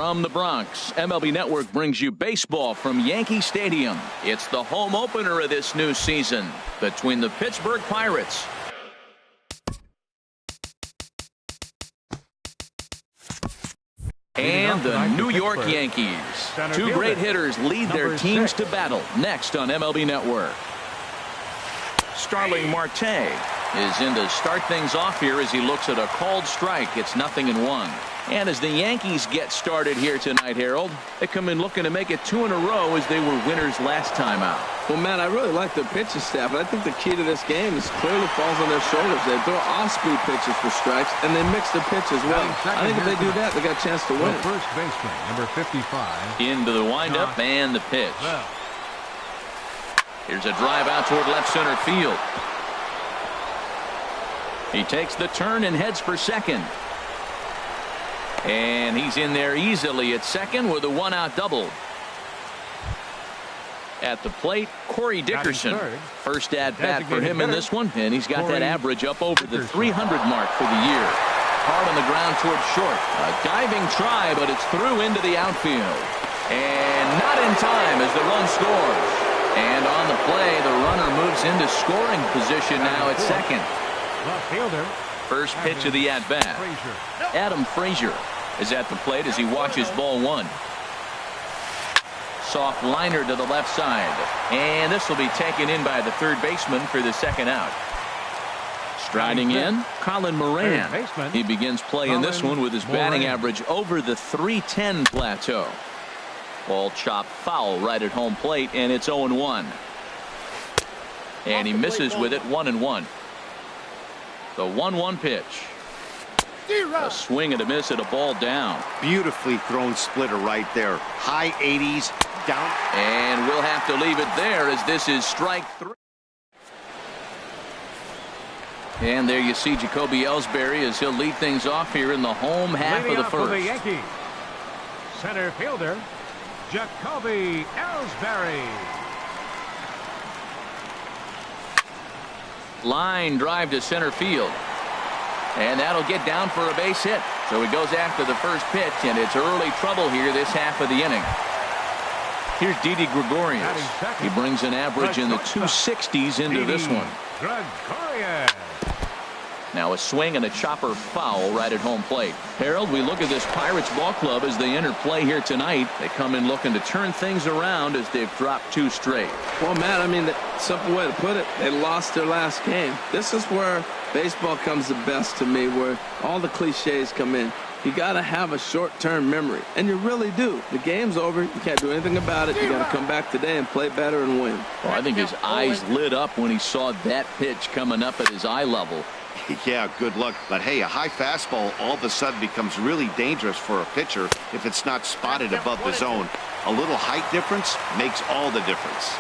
From the Bronx, MLB Network brings you baseball from Yankee Stadium. It's the home opener of this new season between the Pittsburgh Pirates and the New York Yankees. Two great hitters lead their teams to battle next on MLB Network. Starling Marte is in to start things off here as he looks at a called strike. It's 0-1. And as the Yankees get started here tonight, Harold, they come in looking to make it 2 in a row as they were winners last time out. Well, Matt, I really like their pitching staff, but I think the key to this game is clearly falls on their shoulders. They throw off-speed pitches for strikes, and they mix their pitch as well. I think if they do that, they got a chance to win. First baseman, number 55. Into the windup and the pitch. Here's a drive out toward left center field. He takes the turn and heads for second. And he's in there easily at second with a one-out double. At the plate, Corey Dickerson. First at-bat for him in this one, and he's got that average up over the 300 mark for the year. Hard on the ground toward short. A diving try, but it's through into the outfield. And not in time as the run scores. And on the play, the runner moves into scoring position now at second. First pitch of the at-bat. Adam Frazier is at the plate as he watches ball one. Soft liner to the left side. And this will be taken in by the third baseman for the second out. Striding in, Colin Moran. He begins play in this one with his batting average over the .310 plateau. Ball chopped foul right at home plate, and it's 0-1. And he misses with it, 1-1. The 1-1 pitch. A swing and a miss at a ball down. Beautifully thrown splitter right there. High 80s, down. And we'll have to leave it there as this is strike 3. And there you see Jacoby Ellsbury as he'll lead things off here in the home half of the first. The Yankees, center fielder, Jacoby Ellsbury. Line drive to center field. And that'll get down for a base hit. So he goes after the first pitch, and it's early trouble here this half of the inning. Here's Didi Gregorius. He brings an average in the 260s into this one. Now a swing and a chopper foul right at home plate. Harold, we look at this Pirates ball club as they enter play here tonight. They come in looking to turn things around as they've dropped 2 straight. Well, Matt, I mean, the simple way to put it, they lost their last game. This is where baseball comes the best to me, where all the cliches come in. You got to have a short-term memory, and you really do. The game's over. You can't do anything about it. You got to come back today and play better and win. Well, I think his eyes lit up when he saw that pitch coming up at his eye level. Yeah, good luck. But hey, a high fastball all of a sudden becomes really dangerous for a pitcher if it's not spotted above the zone. A little height difference makes all the difference.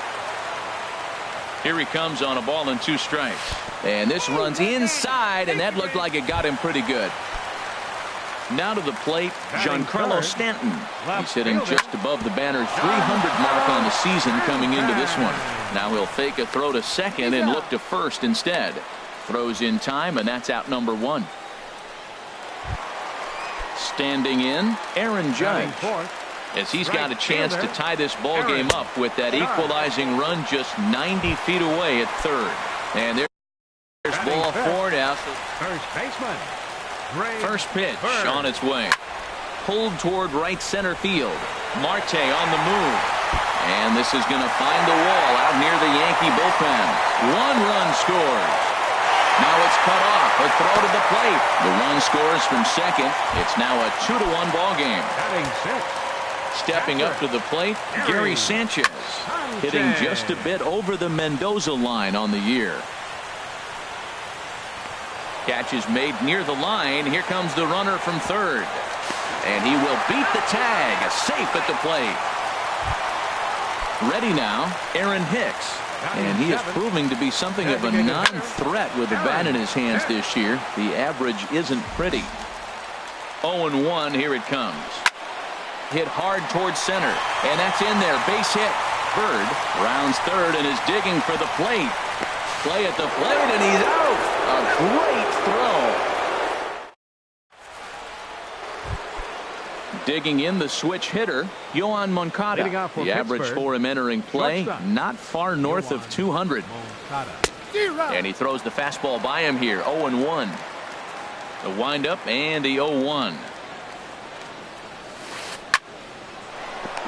Here he comes on a ball and 2 strikes. And this runs inside, and that looked like it got him pretty good. Now to the plate, Giancarlo Stanton. He's hitting just above the banner 300 mark on the season coming into this one. Now he'll fake a throw to second and look to first instead. Throws in time, and that's out number 1. Standing in, Aaron Judge, as he's got a chance to tie this ball game up with that equalizing run just 90 feet away at third. And there's ball 4 now. First baseman. First pitch on its way. Pulled toward right center field. Marte on the move. And this is going to find the wall out near the Yankee bullpen. 1 run scores. Now it's cut off. A throw to the plate. The run scores from second. It's now a 2-1 ball game. Stepping up to the plate, Gary Sanchez. Hitting just a bit over the Mendoza line on the year. Catch is made near the line. Here comes the runner from third. And he will beat the tag. Safe at the plate. Ready now, Aaron Hicks. And he is proving to be something of a non-threat with the bat in his hands this year. The average isn't pretty. 0-1, here it comes. Hit hard towards center. And that's in there. Base hit. Bird rounds third and is digging for the plate. Play at the plate, and he's out. A great throw. Digging in the switch hitter, Yoan Moncada. The average for him entering play, not far north of 200. And he throws the fastball by him here, 0-1. The windup and the 0-1.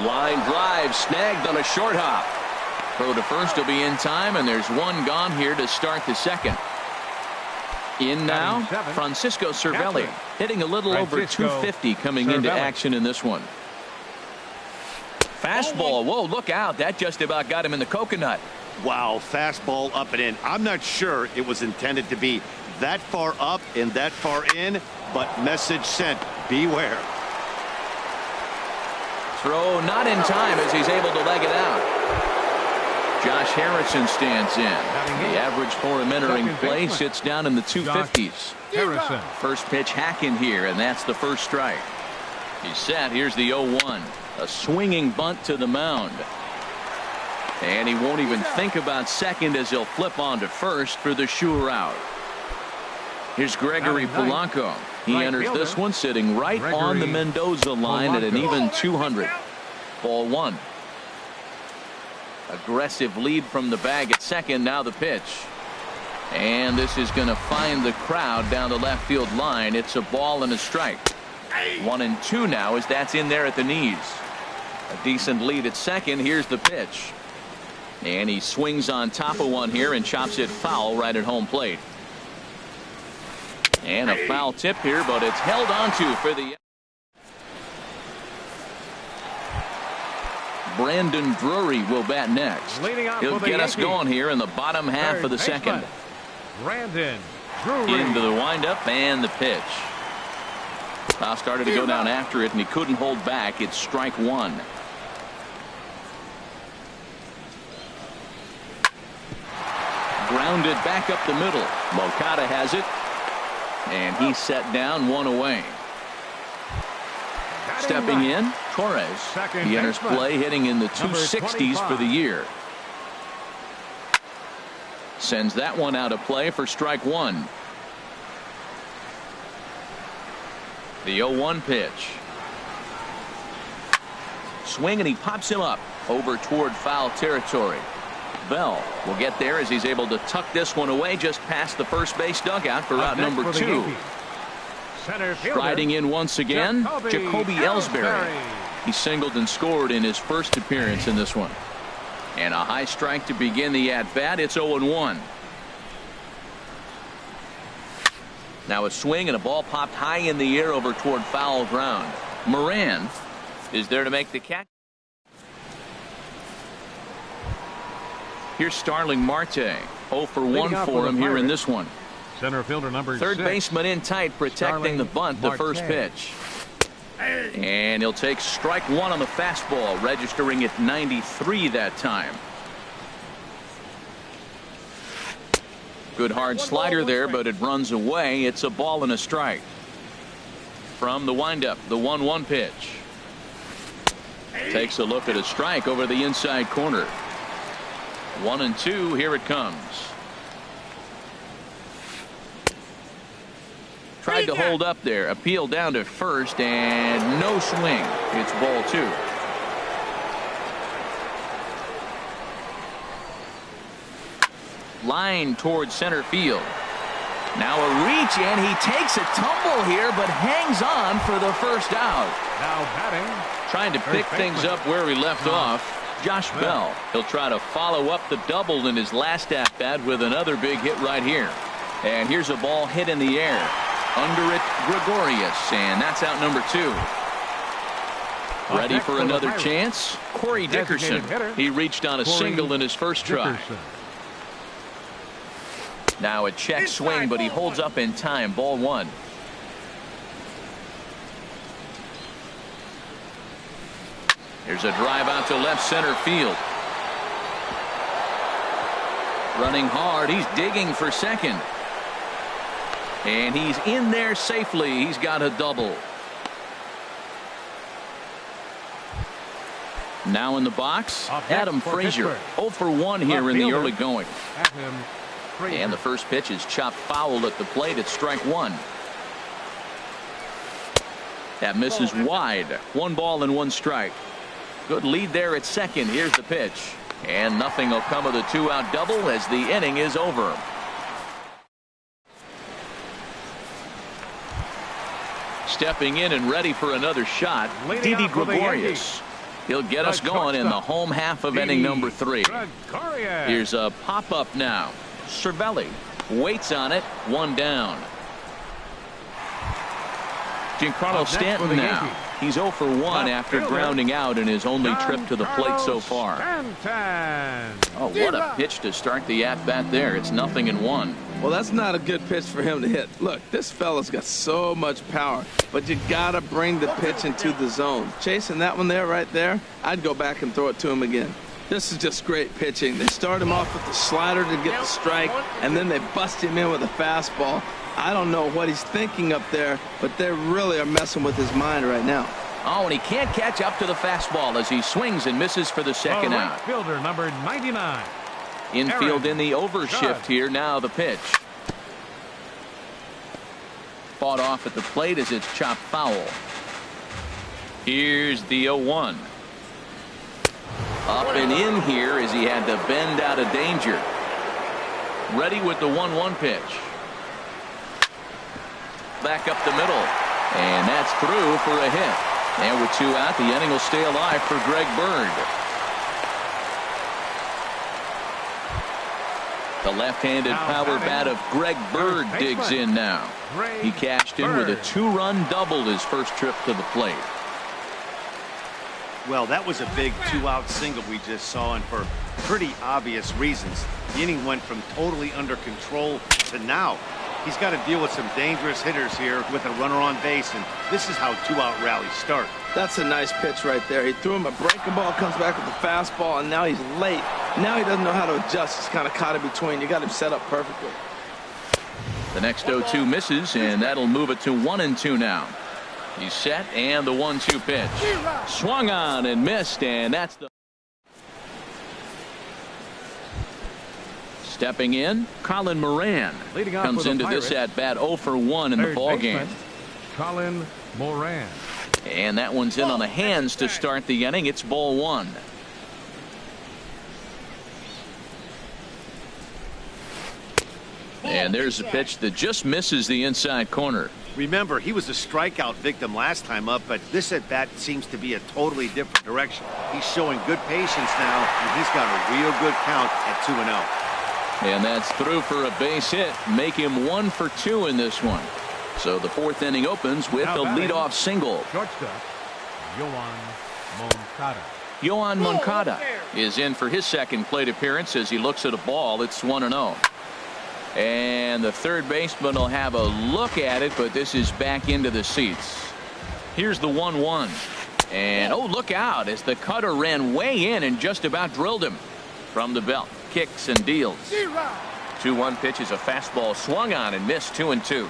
Line drive snagged on a short hop. Throw to first will be in time, and there's one gone here to start the second. In now, Francisco Cervelli, hitting a little over 250 coming into action in this one. Fastball, whoa, look out. That just about got him in the coconut. Wow, fastball up and in. I'm not sure it was intended to be that far up and that far in, but message sent, beware. Throw not in time as he's able to leg it out. Josh Harrison stands in. The average for him entering play sits down in the 250s. First pitch hacking here, and that's the first strike. He's set. Here's the 0-1. A swinging bunt to the mound. And he won't even think about second as he'll flip on to first for the sure out. Here's Gregory Polanco. He enters this one sitting right on the Mendoza line at an even 200. Ball one. Aggressive lead from the bag at second. Now the pitch. And this is going to find the crowd down the left field line. It's a ball and a strike. 1-2 now as that's in there at the knees. A decent lead at second. Here's the pitch. And he swings on top of one here and chops it foul right at home plate. And a foul tip here, but it's held onto for the. Brandon Drury will bat next. He'll get us going here in the bottom half of the second. Brandon Drury. Into the windup and the pitch. Foul started to go down after it, and he couldn't hold back. It's strike one. Grounded back up the middle. Moncada has it. And he's set down, one away. Stepping in, Torres. He enters play hitting in the 260s for the year. Sends that one out of play for strike one. The 0-1 pitch. Swing, and he pops him up over toward foul territory. Bell will get there as he's able to tuck this one away just past the first base dugout for out number two. Striding in once again, Jacoby Ellsbury. He singled and scored in his first appearance in this one. And a high strike to begin the at-bat. It's 0-1. Now a swing and a ball popped high in the air over toward foul ground. Moran is there to make the catch. Here's Starling Marte. 0 for 1 for him here in this one. Center fielder number third 6. baseman in tight, protecting the bunt, the first pitch. And he'll take strike one on the fastball, registering at 93 that time. Good hard slider there, but it runs away. It's a ball and a strike. From the windup, the 1-1 pitch. Takes a look at a strike over the inside corner. 1-2, here it comes. Tried to hold up there, appeal down to first, and no swing. It's ball two. Line towards center field. Now a reach, and he takes a tumble here, but hangs on for the first out. Now batting. Trying to pick things up where he left off. Josh Bell. He'll try to follow up the double in his last at-bat with another big hit right here. And here's a ball hit in the air. Under it, Gregorius, and that's out number two. Ready for another chance? Corey Dickerson. He reached on a single in his first try. Now a check swing, but he holds up in time. Ball one. Here's a drive out to left center field. Running hard. He's digging for second. And he's in there safely. He's got a double. Now in the box, Adam Frazier. 0 for 1 here in the early going. And the first pitch is chopped foul at the plate. It's strike one. That misses wide. 1 ball and 1 strike. Good lead there at second. Here's the pitch. And nothing will come of the 2-out double as the inning is over. Stepping in and ready for another shot, Didi Gregorius. He'll get us going in the home half of inning number 3. Here's a pop-up now. Cervelli waits on it. 1 down. Giancarlo Stanton now. He's 0 for 1 after grounding out in his only trip to the plate so far. Oh, what a pitch to start the at-bat there. It's 0-1. Well, that's not a good pitch for him to hit. Look, this fella's got so much power, but you gotta bring the pitch into the zone. Chasing that one there, right there, I'd go back and throw it to him again. This is just great pitching. They start him off with the slider to get the strike, and then they bust him in with a fastball. I don't know what he's thinking up there, but they really are messing with his mind right now. Oh, and he can't catch up to the fastball as he swings and misses for the second out. Fielder number 99. Infield in the overshift here. Now the pitch. Fought off at the plate as it's chopped foul. Here's the 0-1. Up and in here as he had to bend out of danger. Ready with the 1-1 pitch. Back up the middle. And that's through for a hit. And with 2 out, the inning will stay alive for Greg Bird. The left-handed power bat of Greg Bird digs in now. He cashed in with a 2-run double his first trip to the plate. Well, that was a big 2-out single we just saw, and for pretty obvious reasons. The inning went from totally under control to now. He's got to deal with some dangerous hitters here with a runner on base, and this is how 2-out rallies start. That's a nice pitch right there. He threw him a breaking ball, comes back with a fastball, and now he's late. Now he doesn't know how to adjust. He's kind of caught in between. You got him set up perfectly. The next 0-2 misses, and that'll move it to 1-2 now. He's set, and the 1-2 pitch. Swung on and missed, and that's the... Stepping in, Colin Moran comes into this at-bat 0 for 1 in the ballgame. Colin Moran. And that one's in on the hands to start the inning. It's ball 1. And there's a pitch that just misses the inside corner. Remember, he was a strikeout victim last time up, but this at-bat seems to be a totally different direction. He's showing good patience now, and he's got a real good count at 2-0. And that's through for a base hit. Make him 1 for 2 in this one. So the 4th inning opens with a leadoff single. Shortstop, Yoan Moncada. Yoan Moncada is in for his second plate appearance as he looks at a ball. It's 1-0. And the third baseman will have a look at it, but this is back into the seats. Here's the 1-1. And oh, look out as the cutter ran way in and just about drilled him from the belt. Kicks and deals. 2-1 pitch is a fastball swung on and missed. 2-2.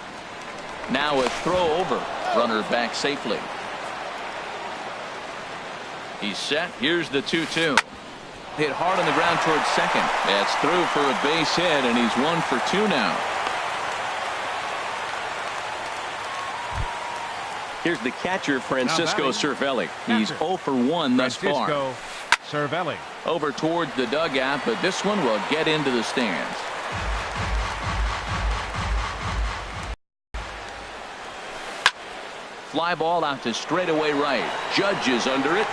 Now a throw over. Runner back safely. He's set. Here's the 2-2. Hit hard on the ground towards second. That's through for a base hit, and he's 1 for 2 now. Here's the catcher, Francisco Cervelli. He's 0 for 1 thus far. Cervelli. Over towards the dugout, but this one will get into the stands. Fly ball out to straightaway right. Judge is under it.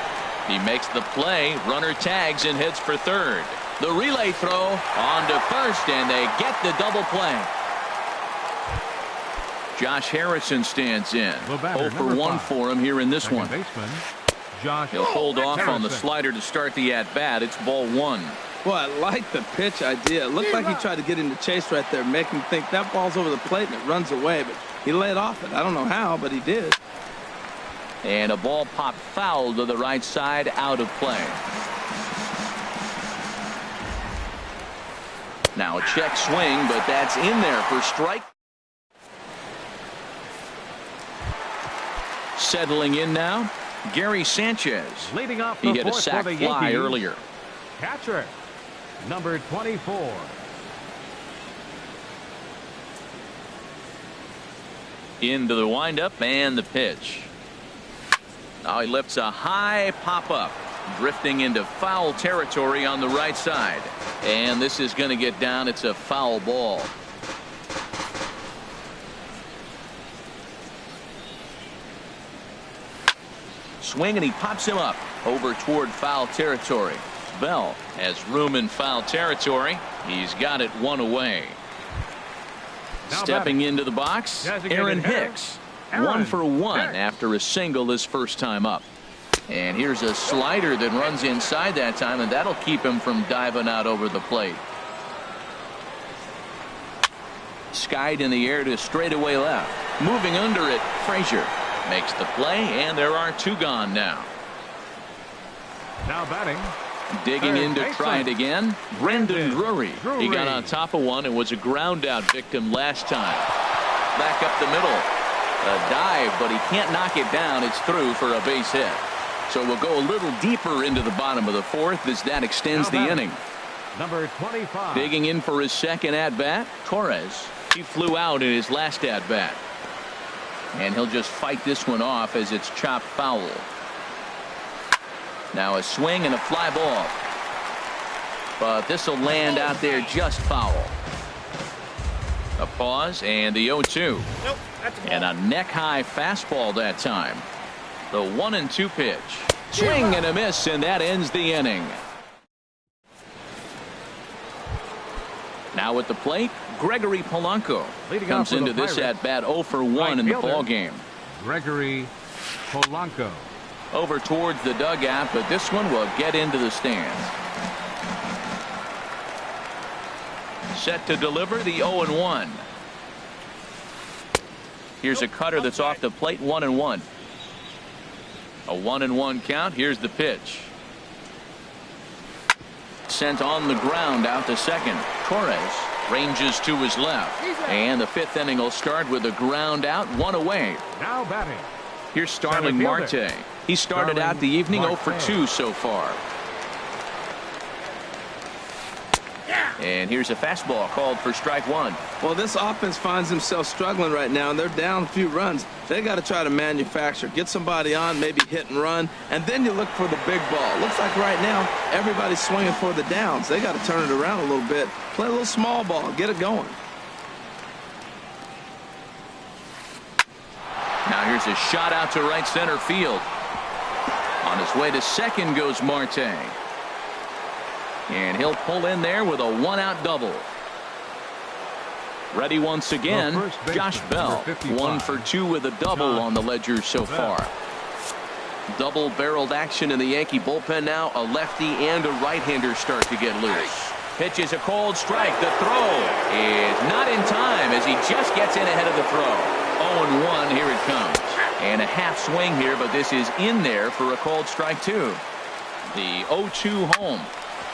He makes the play. Runner tags and heads for third. The relay throw on to first, and they get the double play. Josh Harrison stands in. 0 for 1 for him here in this one. He'll hold off on the slider to start the at-bat. It's ball 1. Well, I like the pitch idea. It looked like he tried to get into chase right there, make him think that ball's over the plate and it runs away, but he laid off it. I don't know how, but he did. And a ball popped foul to the right side, out of play. Now a check swing, but that's in there for strike. Settling in now, Gary Sanchez. Leading off he hit a sac fly earlier. Catcher, number 24. Into the windup and the pitch. Now he lifts a high pop-up, drifting into foul territory on the right side. And this is going to get down. It's a foul ball. Swing, and he pops him up over toward foul territory. Bell has room in foul territory. He's got it one away. Now Stepping batting. into the box, Aaron Hicks. Aaron 1 for 1 Hicks. after a single his first time up. And here's a slider that runs inside that time, and that'll keep him from diving out over the plate. Skied in the air to straightaway left. Moving under it, Frazier makes the play, and there are 2 gone now. Now batting. Digging in to Third try it baseman. again, Brendan Drury. He got Drury. on top of one and was a ground out victim last time. Back up the middle. A dive, but he can't knock it down. It's through for a base hit. So we'll go a little deeper into the bottom of the 4th as that extends the Now batting. inning. Number 25. Digging in for his second at-bat, Torres. He flew out in his last at-bat. And he'll just fight this one off as it's chopped foul. Now a swing and a fly ball. But this will land out there just foul. A pause and the 0-2. Nope, that's a ball. And a neck-high fastball that time. The 1-2 pitch. Swing and a miss, and that ends the inning. Now at the plate, Gregory Polanco Leading comes off for the into this Pirates, at-bat 0 for 1 right in the fielder. ball game. Gregory Polanco. Over towards the dugout, but this one will get into the stands. Set to deliver the 0-1. Here's a cutter that's off the plate, 1-1. A 1-1 count. Here's the pitch. Sent on the ground out to second. Torres ranges to his left. And the 5th inning will start with a ground out, 1 away. Now batting. Here's Starling Center Marte. fielder. He started out the evening 0 for 2 so far. And here's a fastball called for strike 1. Well, this offense finds himself struggling right now, and they're down a few runs. They got to try to manufacture, get somebody on, maybe hit and run, and then you look for the big ball. Looks like right now everybody's swinging for the downs. They got to turn it around a little bit, play a little small ball, get it going. Now here's a shot out to right center field. On his way to second goes Marte. And he'll pull in there with a 1-out double. Ready once again, first baseman, Josh Bell. number 55. 1 for 2 with a double on the ledger so far. Double-barreled action in the Yankee bullpen now. A lefty and a right-hander start to get loose. Pitch is a cold strike. The throw is not in time as he just gets in ahead of the throw. 0-1, here it comes. And a half swing here, but this is in there for a cold strike 2. The 0-2 home.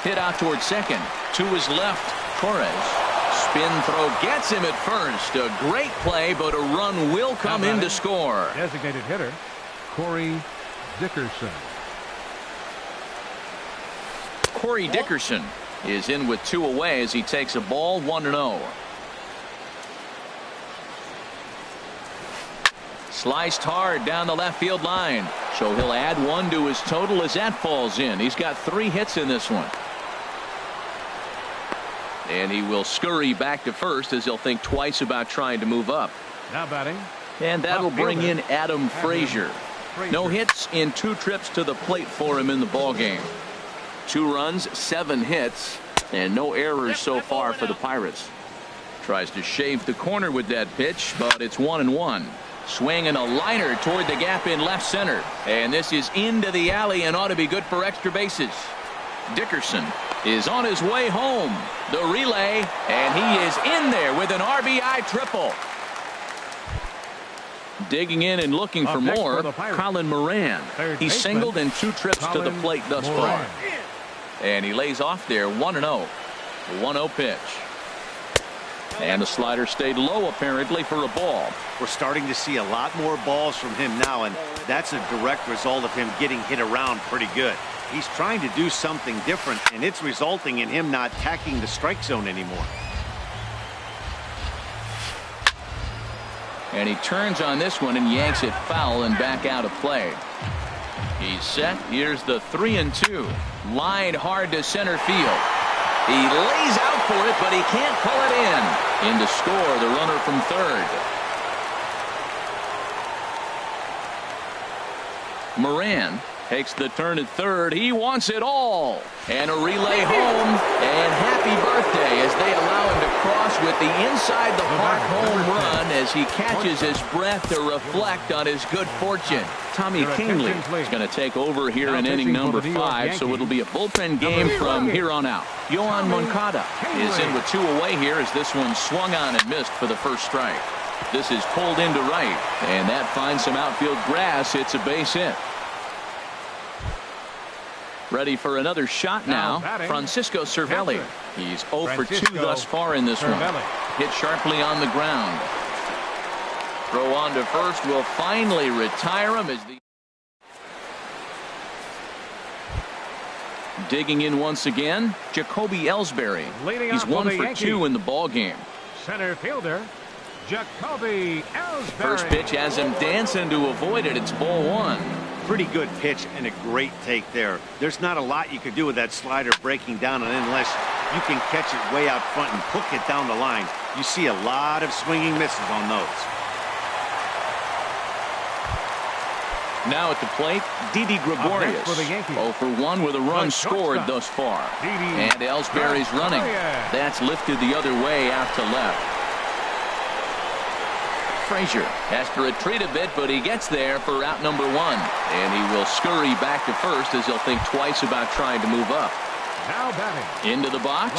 Hit out towards second. To his left, Torres. Spin throw gets him at first. A great play, but a run will come in to score. Designated hitter, Corey Dickerson. Corey Dickerson is in with 2 away as he takes a ball 1-0. Sliced hard down the left field line. So he'll add 1 to his total as that falls in. He's got 3 hits in this one. And he will scurry back to first as he'll think twice about trying to move up. Now batting. And that'll Left bring in fielder, Adam Frazier. No hits in 2 trips to the plate for him in the ball game. 2 runs, 7 hits, and no errors so far for the Pirates. Tries to shave the corner with that pitch, but it's 1-1. Swing and a liner toward the gap in left center. And this is into the alley and ought to be good for extra bases. Dickerson is on his way home. The relay, and he is in there with an RBI triple. Digging in and looking for next more, for the Pirates, Colin Moran. third He's baseman, singled in 2 trips to the Colin plate thus Moran. far. And he lays off there 1-0. 1-0 pitch. And the slider stayed low apparently for a ball. We're starting to see a lot more balls from him now, and that's a direct result of him getting hit around pretty good. He's trying to do something different, and it's resulting in him not attacking the strike zone anymore. And he turns on this one and yanks it foul and back out of play. He's set. Here's the 3-2. Line hard to center field. He lays out for it, but he can't pull it in. In to score, the runner from third. Moran takes the turn at third. He wants it all. And a relay home. And happy birthday as they allow him to cross with the inside the park home run as he catches his breath to reflect on his good fortune. Tommy Kingley is going to take over here in inning number 5, so it'll be a bullpen game from here on out. Yohan Moncada is in with 2 away here as this one swung on and missed for the first strike. This is pulled into right, and that finds some outfield grass. It's a base hit. Ready for another shot now, Francisco Cervelli. He's 0 for 2 thus far in this one. Hit sharply on the ground. Throw on to first will finally retire him as the digging in once again, Jacoby Ellsbury. He's 1 for 2 in the ball game. Center fielder Jacoby Ellsbury. First pitch has him dancing to avoid it. It's ball 1. Pretty good pitch and a great take there. There's not a lot you could do with that slider breaking down, and unless you can catch it way out front and hook it down the line, you see a lot of swinging misses on those. Now at the plate, Didi Gregorius. 0 for 1 with a run scored thus far. And Ellsbury's running. That's lifted the other way out to left. Frazier has to retreat a bit, but he gets there for out number 1. And he will scurry back to first as he'll think twice about trying to move up. Now batting. Into the box,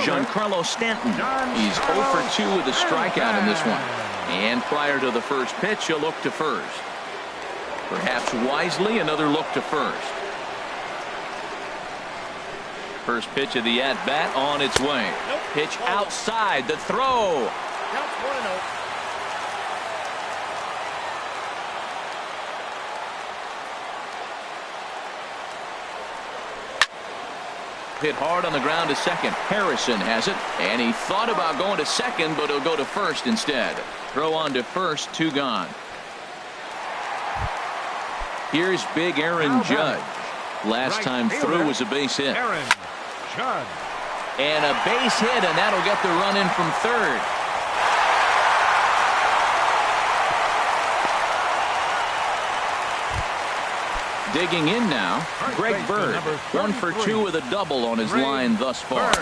Giancarlo Stanton. He's 0 for 2 with a strikeout in this one. And prior to the first pitch, he'll look to first. Perhaps wisely, another look to first. First pitch of the at-bat on its way. Pitch outside, the throw. Hit hard on the ground to second. Harrison has it, and he thought about going to second, but he'll go to first instead. Throw on to first, 2 gone. Here's big Aaron Judge. Last time through was a base hit. Aaron Judge. And a base hit, and that'll get the run in from third. Digging in now, Greg Bird. 1 for 2 with a double on his line thus far.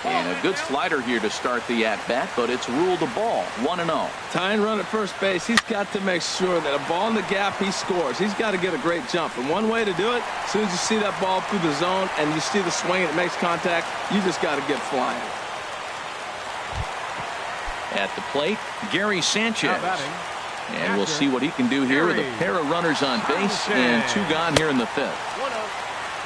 And a good slider here to start the at-bat, but it's ruled a ball. 1-0. Tying run at first base, he's got to make sure that a ball in the gap, he scores. He's got to get a great jump. And one way to do it, as soon as you see that ball through the zone and you see the swing and it makes contact, you just got to get flying. At the plate, Gary Sanchez. And we'll see what he can do here with a pair of runners on base and 2 gone here in the 5th.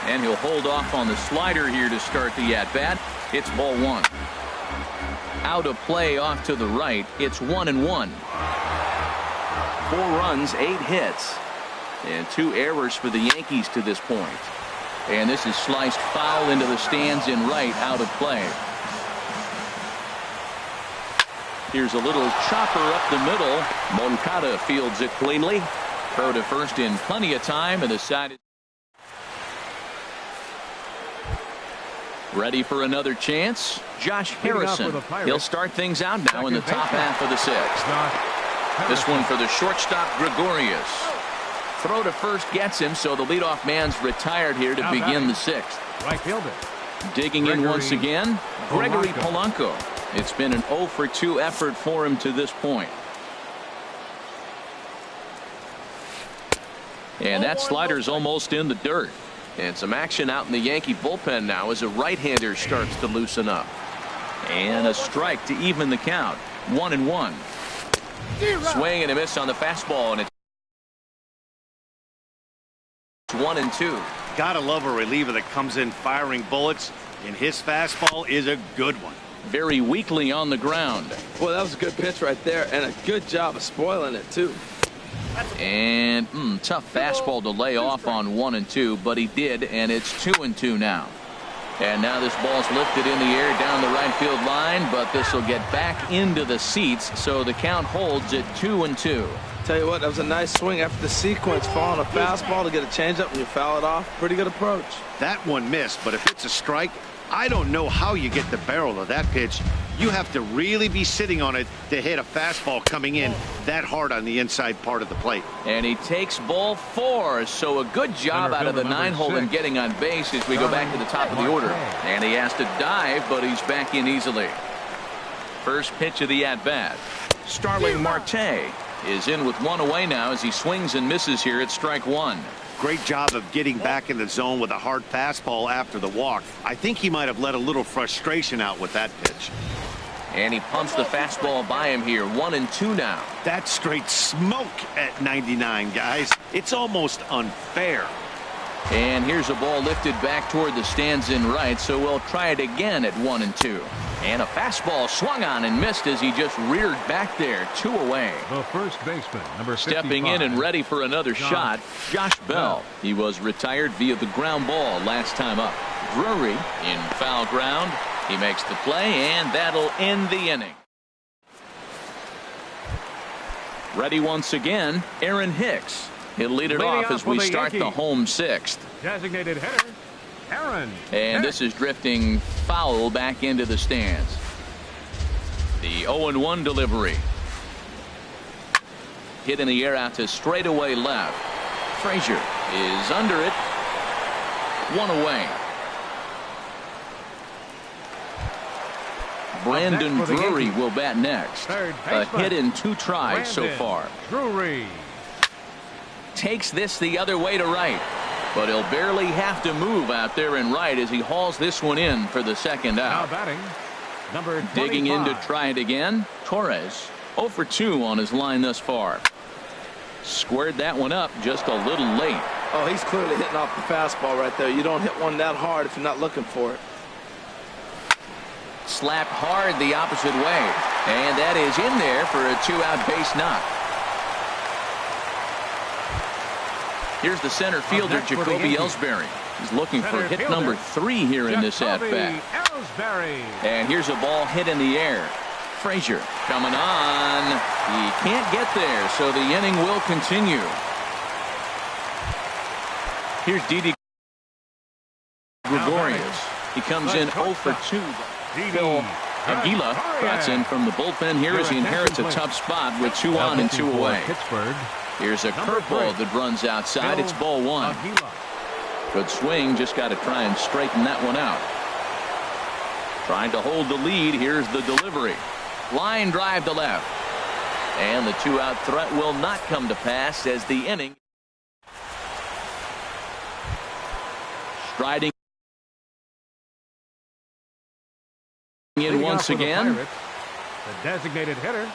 And he'll hold off on the slider here to start the at-bat. It's ball 1. Out of play off to the right. It's 1-1. 4 runs, 8 hits. And 2 errors for the Yankees to this point. And this is sliced foul into the stands in right, out of play. Here's a little chopper up the middle. Moncada fields it cleanly. Throw to first in plenty of time, and the side is ready for another chance. Josh Harrison. He'll start things out now in the top half of the 6th. This one for the shortstop Gregorius. Throw to first gets him, so the leadoff man's retired here to begin the 6th. Right fielder. Digging in once again, Gregory Polanco. It's been an 0 for 2 effort for him to this point. And that slider's almost in the dirt. And some action out in the Yankee bullpen now as a right-hander starts to loosen up. And a strike to even the count. 1-1. Swing and a miss on the fastball, and it's 1-2. Gotta love a reliever that comes in firing bullets, and his fastball is a good one. Very weakly on the ground. Boy, that was a good pitch right there, and a good job of spoiling it, too. And tough fastball to lay off on 1-2, but he did, and it's 2-2 now. And now this ball's lifted in the air down the right field line, but this will get back into the seats, so the count holds at 2-2. Tell you what, that was a nice swing after the sequence, falling a fastball to get a changeup and you foul it off. Pretty good approach. That one missed, but if it's a strike, I don't know how you get the barrel of that pitch. You have to really be sitting on it to hit a fastball coming in that hard on the inside part of the plate. And he takes ball 4, so a good job out of the 9-hole in getting on base as we go back to the top of the order. And he has to dive, but he's back in easily. First pitch of the at-bat. Starling Marte is in with 1 away now as he swings and misses here at strike 1. Great job of getting back in the zone with a hard fastball after the walk. I think he might have let a little frustration out with that pitch. And he pumps the fastball by him here. 1-2 now. That's straight smoke at 99, guys. It's almost unfair. And here's a ball lifted back toward the stands in right, so we'll try it again at 1-2. And a fastball swung on and missed as he just reared back there. 2 away. The first baseman, number 55. Stepping in and ready for another shot, Josh Bell. He was retired via the ground ball last time up. Drury in foul ground. He makes the play, and that'll end the inning. Ready once again, Aaron Hicks. He'll lead it off as we start the home 6th. Designated hitter, Aaron. And this is drifting foul back into the stands. The 0-1 delivery. Hit in the air out to straightaway left. Frazier is under it. 1 away. Brandon Drury will bat next. A hit in 2 tries so far. Drury takes this the other way to right, but he'll barely have to move out there in right as he hauls this one in for the second out. Now batting, number 25. Digging in to try it again. Torres 0 for 2 on his line thus far. Squared that one up just a little late. Oh, he's clearly hitting off the fastball right there. You don't hit one that hard if you're not looking for it. Slapped hard the opposite way, and that is in there for a 2-out base knock. Here's the center fielder, Jacoby Ellsbury. He's looking for hit number 3 here in this at-bat. And here's a ball hit in the air. Frazier coming on. He can't get there, so the inning will continue. Here's Didi Gregorius. He comes in 0 for 2. Phil Aguila bats in from the bullpen here as he inherits a tough spot with 2 on and 2 away. Here's a curveball that runs outside. It's ball 1. Good swing. Just got to try and straighten that one out. Trying to hold the lead. Here's the delivery. Line drive to left. And the 2-out threat will not come to pass as the inning. Striding in once again. The designated hitter,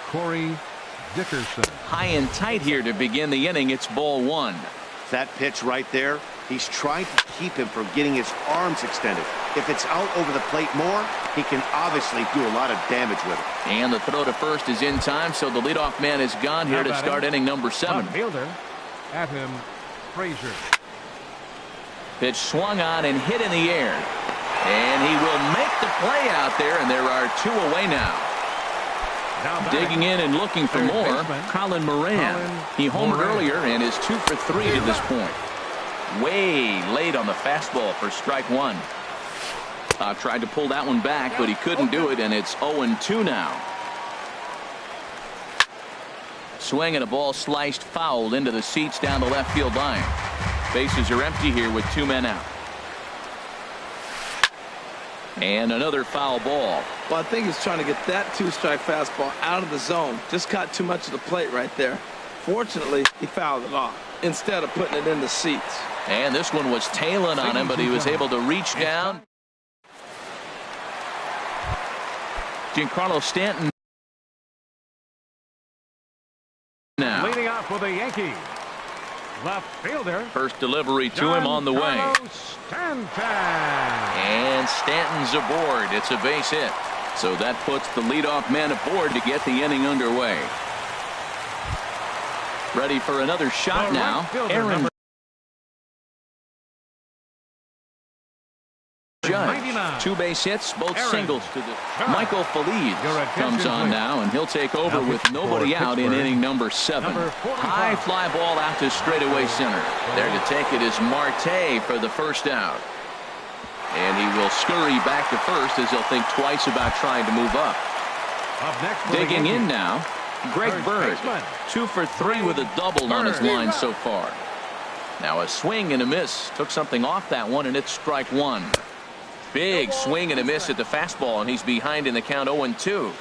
Corey Dickerson. High and tight here to begin the inning. It's ball 1. That pitch right there, he's trying to keep him from getting his arms extended. If it's out over the plate more, he can obviously do a lot of damage with it. And the throw to first is in time, so the leadoff man is gone here to start inning number 7. Fielder, at him, Frazier. Pitch swung on and hit in the air. And he will make the play out there, and there are 2 away now. Digging in and looking for more, Colin Moran. He homered earlier and is 2 for 3 to this point. Way late on the fastball for strike 1. Tried to pull that one back, but he couldn't do it, and it's 0-2 now. Swing and a ball sliced foul into the seats down the left field line. Bases are empty here with 2 men out. And another foul ball. Well, I think he's trying to get that 2-strike fastball out of the zone. Just caught too much of the plate right there. Fortunately, he fouled it off instead of putting it in the seats. And this one was tailing on him, but he was able to reach down. Giancarlo Stanton now. Leading off for the Yankees. Left fielder. First delivery to him on the way. And Stanton's aboard. It's a base hit. So that puts the leadoff man aboard to get the inning underway. Ready for another shot now. Aaron Judge 2 base hits, both singles to the Michael Feliz comes on now, and he'll take over with nobody out in inning number 7. High fly ball out to straightaway center. There to take it is Marte for the first out. And he will scurry back to first as he'll think twice about trying to move up. Digging in now, Greg Bird. 2 for 3 with a double on his line so far. Now a swing and a miss. Took something off that one, and it's strike 1. Big swing and a miss at the fastball, and he's behind in the count 0-2.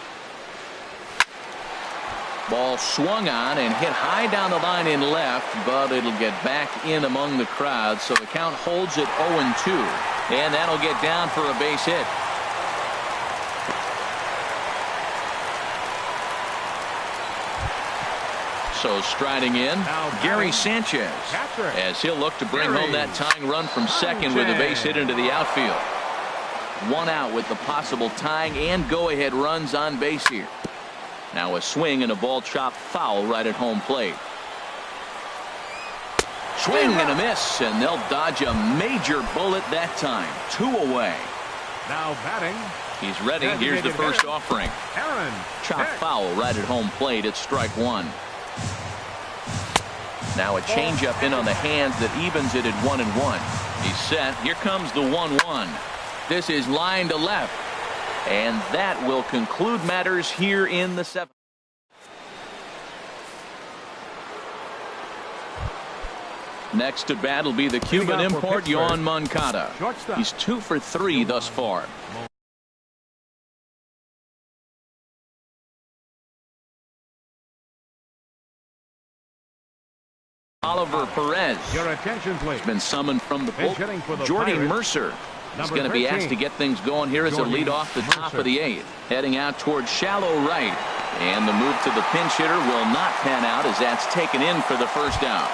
Ball swung on and hit high down the line in left, but it'll get back in among the crowd, so the count holds at 0-2. And that'll get down for a base hit. So striding in, Gary Sanchez, as he'll look to bring home that tying run from second with a base hit into the outfield. 1 out with the possible tying and go-ahead runs on base here. Now a swing and a ball chopped foul right at home plate. Swing and a miss, and they'll dodge a major bullet that time. 2 away. Now batting. He's ready. Here's the first offering. Chopped foul right at home plate. It's strike 1. Now a changeup in on the hands that evens it at 1-1. He's set. Here comes the 1-1. This is line to left. And that will conclude matters here in the 7th. Next to bat will be the Cuban import, Yoan Moncada. He's 2 for 3 thus far. Oliver Perez has been summoned from the bullpen. Jordy Mercer is going to be asked to get things going here as a lead off the top of the 8th. Heading out towards shallow right. And the move to the pinch hitter will not pan out as that's taken in for the first out.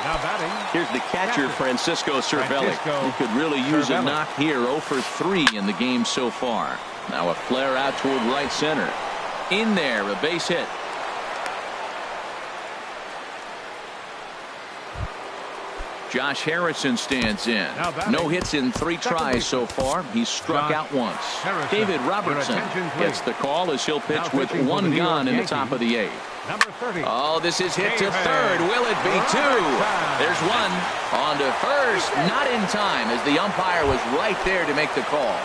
Now batting. Here's the catcher, Francisco Cervelli. He could really use a knock here. 0 for 3 in the game so far. Now a flare out toward right center. In there, a base hit. Josh Harrison stands in. No hits in 3 tries so far. He's struck out once. David Robertson gets the call as he'll pitch with 1 gone in the top of the 8th. Oh, this is hit to third. Will it be 2? There's 1 on to first. Not in time as the umpire was right there to make the call.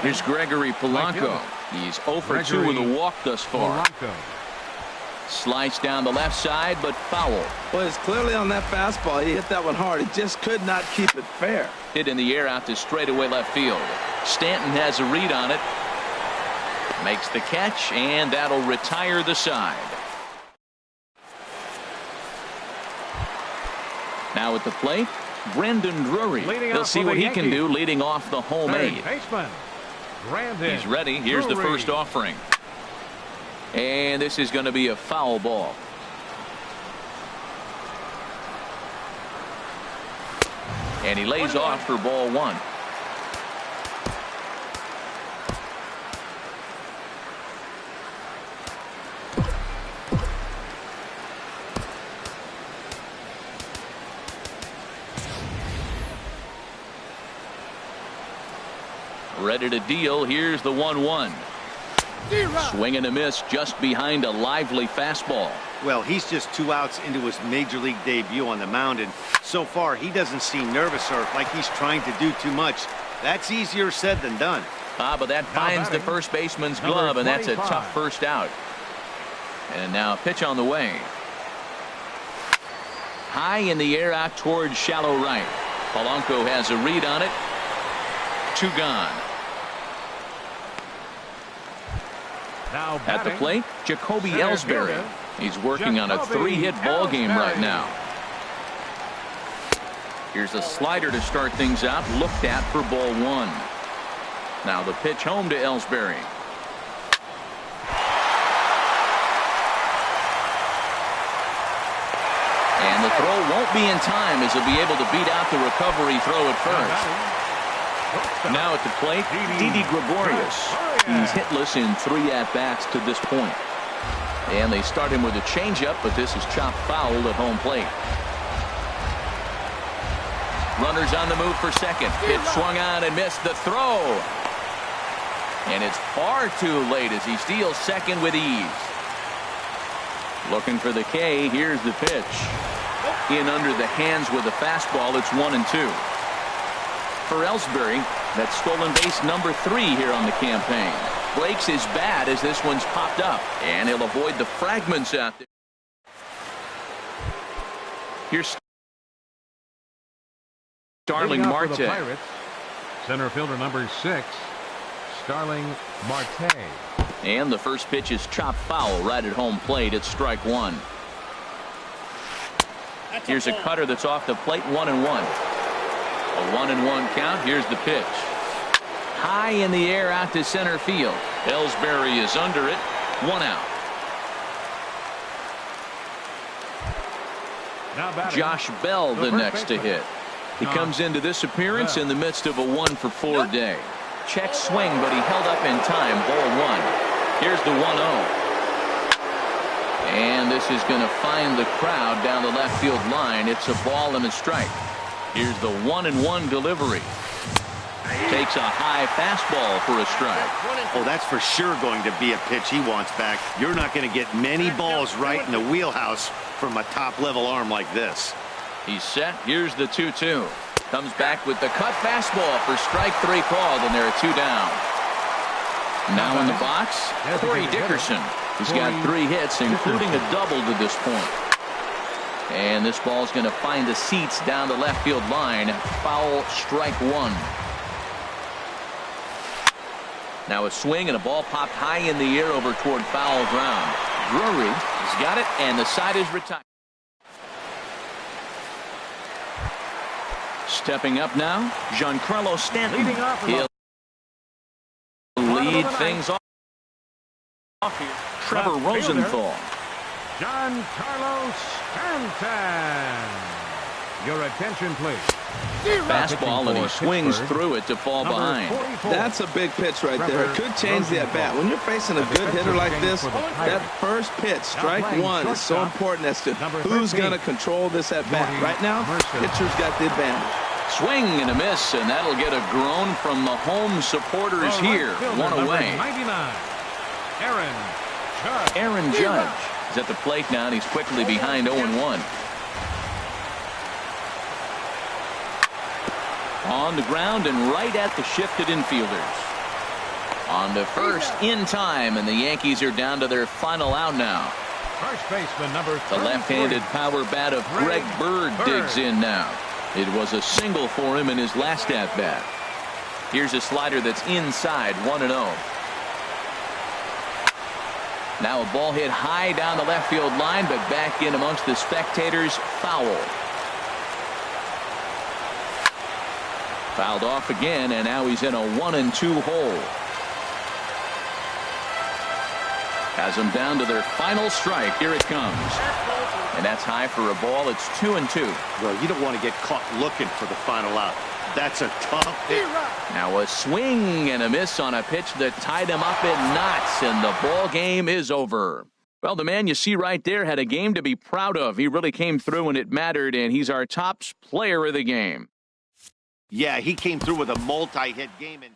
Here's Gregory Polanco. He's 0 for 2 with a walk thus far. Sliced down the left side, but foul. Well, it's clearly on that fastball. He hit that one hard. He just could not keep it fair. Hit in the air out to straightaway left field. Stanton has a read on it. Makes the catch, and that'll retire the side. Now at the plate, Brandon Drury. He'll see what he can do leading off the home 8th. He's ready. Here's the first offering. And this is going to be a foul ball. And he lays off for ball 1. Ready to deal. Here's the 1-1. Swing and a miss just behind a lively fastball. Well, he's just 2 outs into his major league debut on the mound, and so far he doesn't seem nervous or like he's trying to do too much. That's easier said than done. But that finds the first baseman's glove, and that's a tough first out. And now a pitch on the way. High in the air out towards shallow right. Polanco has a read on it. 2 gone. At the plate, Jacoby Ellsbury. He's working on a 3-hit ball game right now. Here's a slider to start things out, looked at for ball 1. Now the pitch home to Ellsbury. And the throw won't be in time as he'll be able to beat out the recovery throw at first. Now at the plate, Didi Gregorius. He's hitless in 3 at-bats to this point. And they start him with a changeup, but this is chopped foul at home plate. Runners on the move for second. Pitch swung on and missed the throw. And it's far too late as he steals second with ease. Looking for the K. Here's the pitch. In under the hands with the fastball. It's 1-2. For Ellsbury, that's stolen base number 3 here on the campaign. Breaks his bat as this one's popped up, and he'll avoid the fragments out there. Here's Starling Marte. Center fielder number 6, Starling Marte. And the first pitch is chopped foul right at home plate. It's strike 1. Here's a cutter that's off the plate. 1-1. A 1-1 count. Here's the pitch. High in the air out to center field. Ellsbury is under it. 1 out. Josh Bell the next to hit. He comes into this appearance in the midst of a 1-for-4 day. Check swing, but he held up in time. Ball 1. Here's the 1-0. And this is going to find the crowd down the left field line. It's a ball and a strike. Here's the 1-1 delivery. Takes a high fastball for a strike. Oh, that's for sure going to be a pitch he wants back. You're not going to get many balls right in the wheelhouse from a top-level arm like this. He's set. Here's the 2-2. Comes back with the cut fastball for strike 3 called, and there are 2 down. Now in the box, Corey Dickerson. He's got 3 hits, including a double to this point. And this ball's going to find the seats down the left field line. Foul, strike 1. Now a swing and a ball popped high in the air over toward foul ground. Drury has got it, and the side is retired. Stepping up now, Giancarlo Stanton. He'll lead things off here. Trevor Rosenthal. Giancarlo Stanton. Your attention, please. Fastball, and he swings through it to fall behind. That's a big pitch right there. It could change the at-bat. When you're facing a good hitter like this, that first pitch, strike 1, is so important as to who's going to control this at-bat. Right now, pitcher's got the advantage. Swing and a miss, and that'll get a groan from the home supporters here. 1 away. Aaron Judge is at the plate now, and he's quickly behind 0-1. On the ground and right at the shifted infielders. On to first in time, and the Yankees are down to their final out now. First baseman number 33. The left-handed power bat of Greg Bird digs in now. It was a single for him in his last at-bat. Here's a slider that's inside, 1-0. Now a ball hit high down the left field line, but back in amongst the spectators. Foul. Fouled off again, and now he's in a 1-2 hole. Has them down to their final strike. Here it comes. And that's high for a ball. It's 2-2. Well, you don't want to get caught looking for the final out. That's a tough hit. Now a swing and a miss on a pitch that tied him up in knots, and the ball game is over. Well, the man you see right there had a game to be proud of. He really came through when it mattered, and he's our top player of the game. Yeah, he came through with a multi-hit game. And